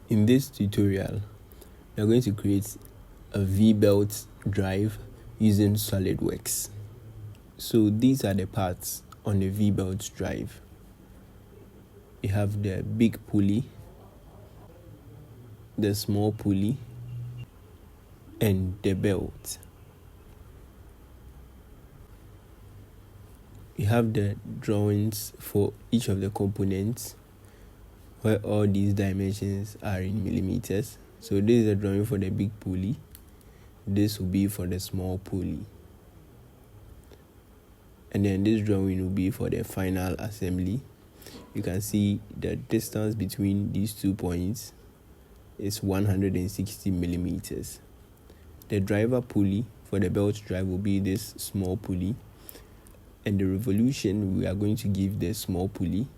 In this tutorial, we are going to create a V-belt drive using SolidWorks. So these are the parts on the V-belt drive. We have the big pulley, the small pulley, and the belt. We have the drawings for each of the components, where all these dimensions are in millimeters. So this is a drawing for the big pulley. This will be for the small pulley. And then this drawing will be for the final assembly. You can see the distance between these 2 points is 160 millimeters. The driver pulley for the belt drive will be this small pulley. And the revolution we are going to give the small pulley,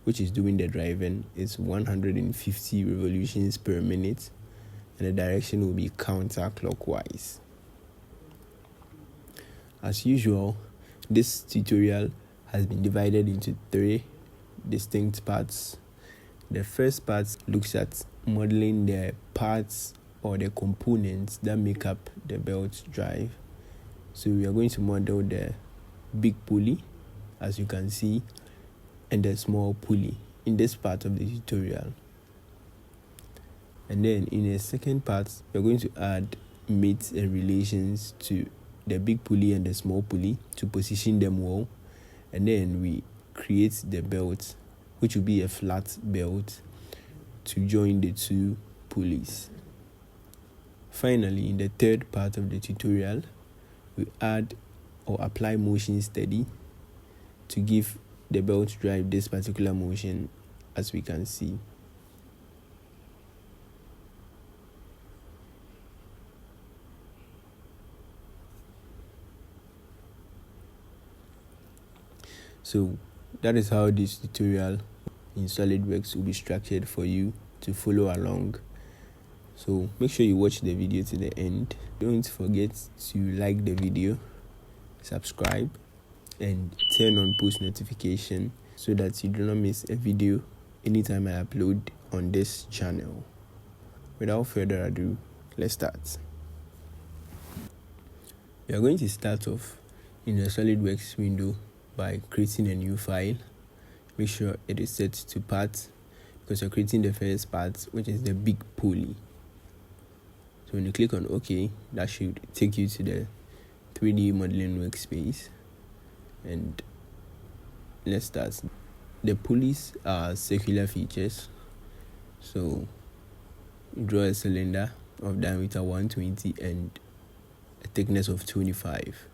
which is doing the driving, is 150 revolutions per minute, and the direction will be counterclockwise. As usual, this tutorial has been divided into 3 distinct parts. The first part looks at modeling the parts or the components that make up the belt drive. So we are going to model the big pulley, as you can see, and the small pulley in this part of the tutorial. And then in the second part, we're going to add mates and relations to the big pulley and the small pulley to position them well. And then we create the belt, which will be a flat belt, to join the 2 pulleys. Finally, in the third part of the tutorial, we add or apply motion steady to give the belt drive this particular motion, as we can see. So that is how this tutorial in SolidWorks will be structured for you to follow along. So make sure you watch the video to the end. Don't forget to like the video, subscribe, and turn on post notification so that you do not miss a video anytime I upload on this channel. Without further ado, let's start. We are going to start off in the SolidWorks window by creating a new file. Make sure it is set to part, because you're creating the first part, which is the big pulley. So when you click on OK, that should take you to the 3D modeling workspace. And let's start. The pulleys are circular features. So draw a cylinder of diameter 120 and a thickness of 25.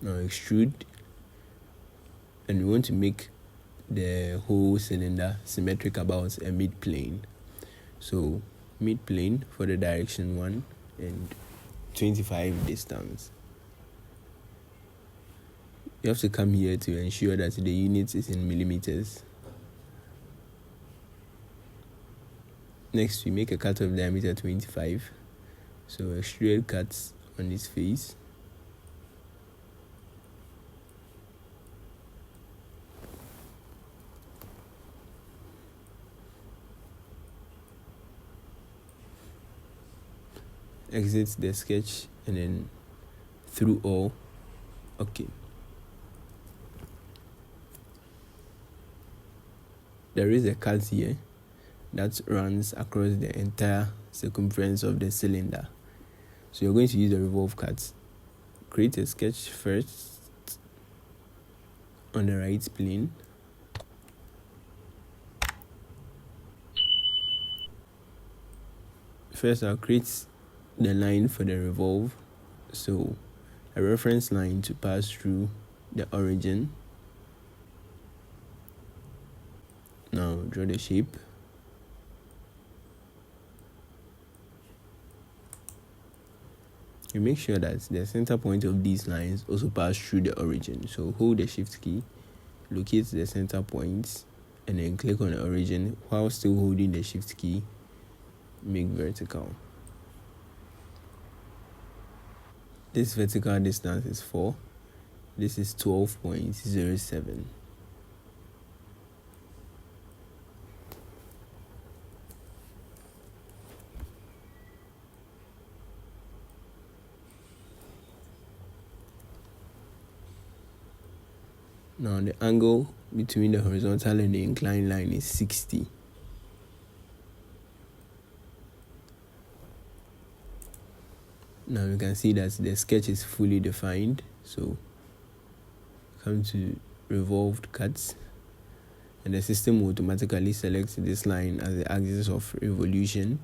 Now extrude, and we want to make the whole cylinder symmetric about a mid plane. So mid plane for the direction 1 and 25 distance. You have to come here to ensure that the unit is in millimeters. Next, we make a cut of diameter 25. So extrude cuts on this face. Exit the sketch and then through all. Okay. There is a cut here that runs across the entire circumference of the cylinder. So you're going to use the Revolved Cut. Create a sketch first on the right plane. First, I'll create the line for the revolve, so a reference line to pass through the origin. Now draw the shape. You make sure that the center point of these lines also pass through the origin. So hold the shift key, locate the center point, and then click on the origin while still holding the shift key. Make vertical. This vertical distance is 4. This is 12.07. Now the angle between the horizontal and the inclined line is 60. Now you can see that the sketch is fully defined. So come to Revolved Cut, and the system will automatically select this line as the axis of revolution.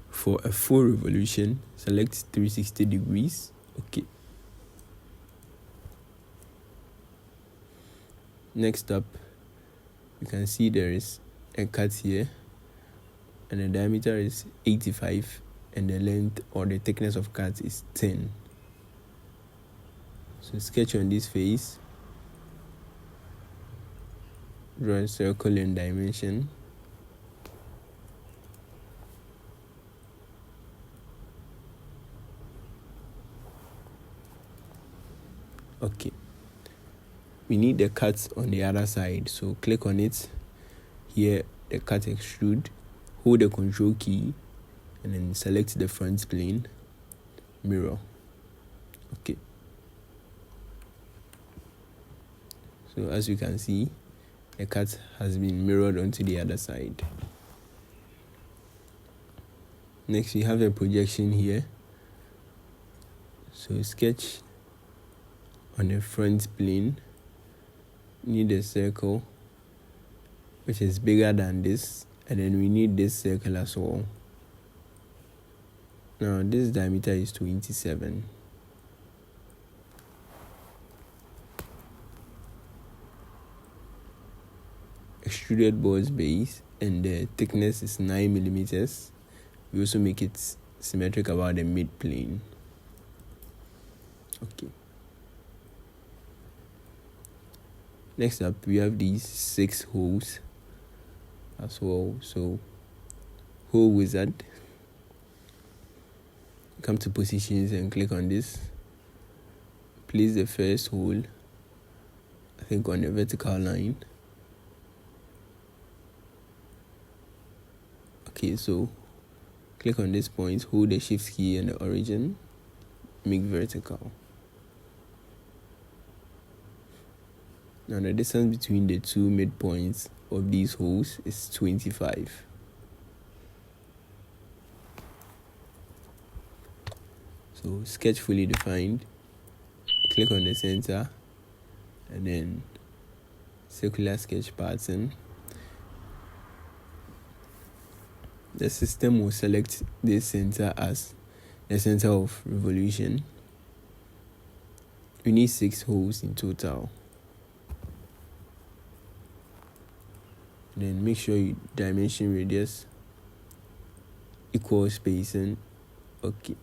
For a full revolution, select 360 degrees. Okay. Next up, you can see there is a cut here, and the diameter is 85, and the length or the thickness of cut is 10. So sketch on this face, draw a circle in dimension. Okay. We need the cut on the other side, so click on it here, the cut extrude, hold the control key, and then select the front plane, mirror. Okay. So as you can see, the cut has been mirrored onto the other side. Next, we have a projection here. So sketch on the front plane. Need a circle which is bigger than this, and then we need this circle as well. Now this diameter is 27. Extruded board base, and the thickness is 9 millimeters. We also make it symmetric about the mid plane. Okay. Next up, we have these 6 holes as well. So, hole wizard. Come to positions and click on this. Place the first hole, I think, on the vertical line. Okay, so click on this point, hold the shift key and the origin, make vertical. Now the distance between the two midpoints of these holes is 25. So sketch fully defined, click on the center, and then circular sketch pattern. The system will select this center as the center of revolution. We need 6 holes in total. Then make sure you dimension radius, equal spacing. Okay.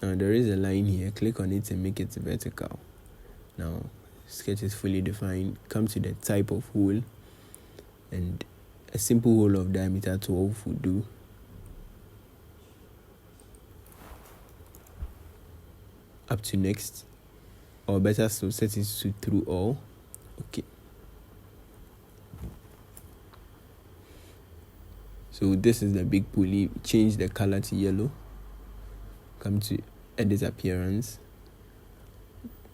Now there is a line here, click on it and make it vertical. Now sketch is fully defined. Come to the type of hole, and a simple hole of diameter 12 would do. Up to next, or better still, set it to through all. Okay. So this is the big pulley. Change the color to yellow. Come to edit appearance.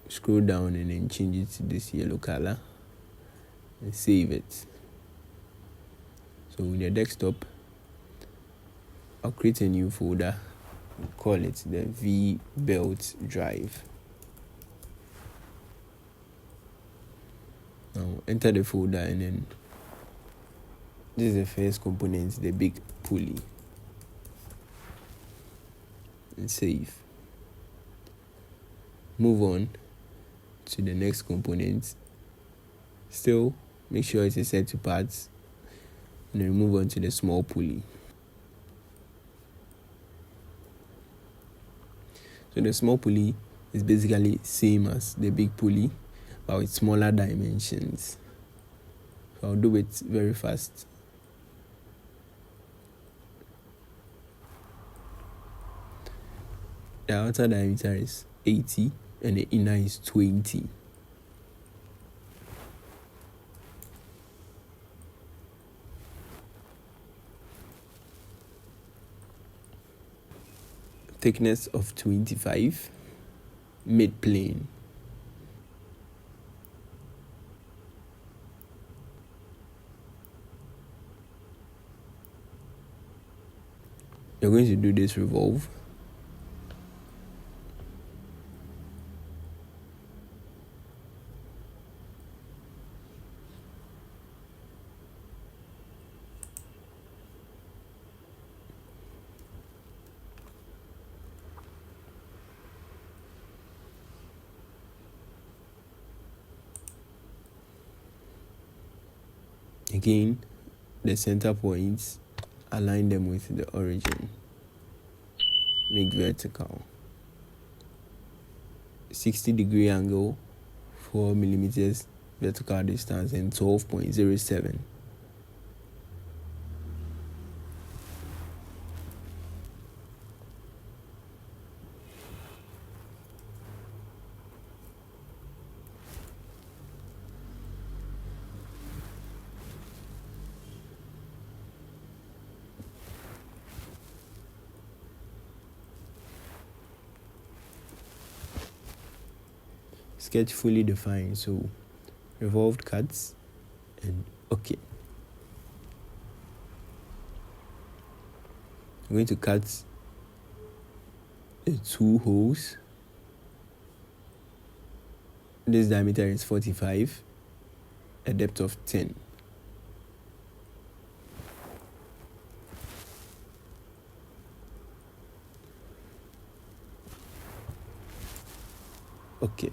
Scroll down and then change it to this yellow color. And save it. So in the desktop, I'll create a new folder. Call it the V-Belt drive. Now enter the folder, and then this is the first component, the big pulley. And save. Move on to the next component. Still, make sure it is set to parts, and then move on to the small pulley. So the small pulley is basically same as the big pulley, but with smaller dimensions. So I'll do it very fast. The outer diameter is 80 and the inner is 20. Thickness of 25, mid plane. You're going to do this revolve. Again, the center points, align them with the origin. Make vertical. 60-degree angle, 4 millimeters vertical distance, and 12.07. Sketch fully defined, so revolved cuts and okay. I'm going to cut the 2 holes. This diameter is 45, a depth of 10. Okay.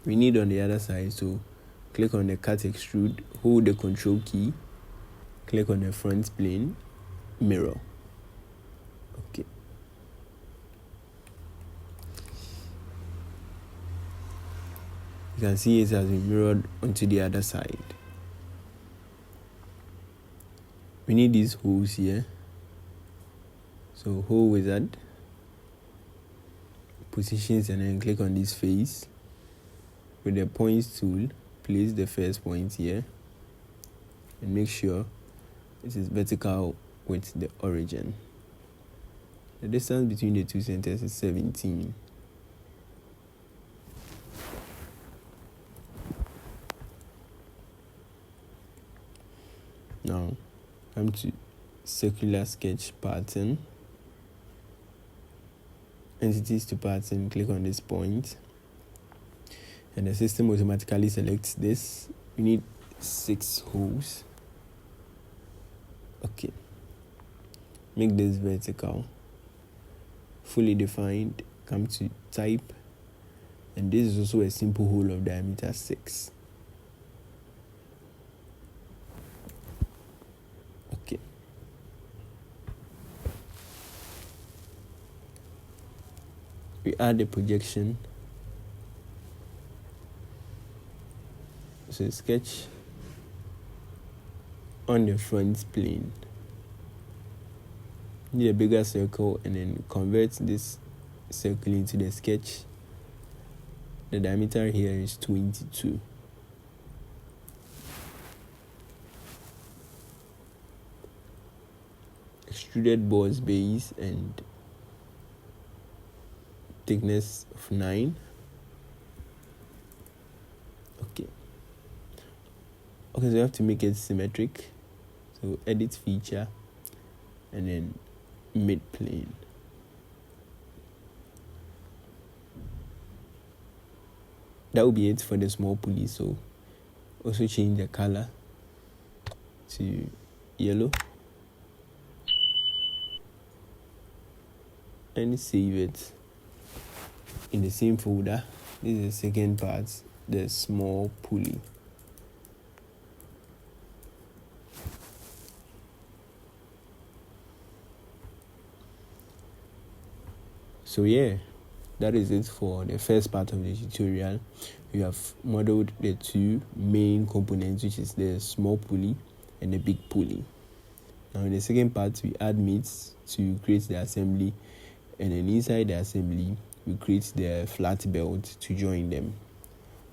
We need on the other side, so click on the cut extrude, hold the control key, click on the front plane, mirror. Okay. You can see it has been mirrored onto the other side. We need these holes here. So hole wizard, positions, and then click on this face. With the points tool, place the first point here and make sure it is vertical with the origin. The distance between the two centers is 17. Now, come to circular sketch pattern. Entities to pattern, click on this point. And the system automatically selects this. We need 6 holes. Okay. Make this vertical. Fully defined. Come to type. And this is also a simple hole of diameter 6. Okay. We add a projection. So sketch on the front plane. Need a bigger circle and then convert this circle into the sketch. The diameter here is 22. Extruded boss base and thickness of 9. Okay. Okay, so you have to make it symmetric. So edit feature and then mid plane. That will be it for the small pulley. So also change the color to yellow and save it in the same folder. This is the second part, the small pulley. So yeah, that is it for the first part of the tutorial. We have modeled the 2 main components, which is the small pulley and the big pulley. Now in the second part, we add meats to create the assembly and then inside the assembly we create the flat belt to join them.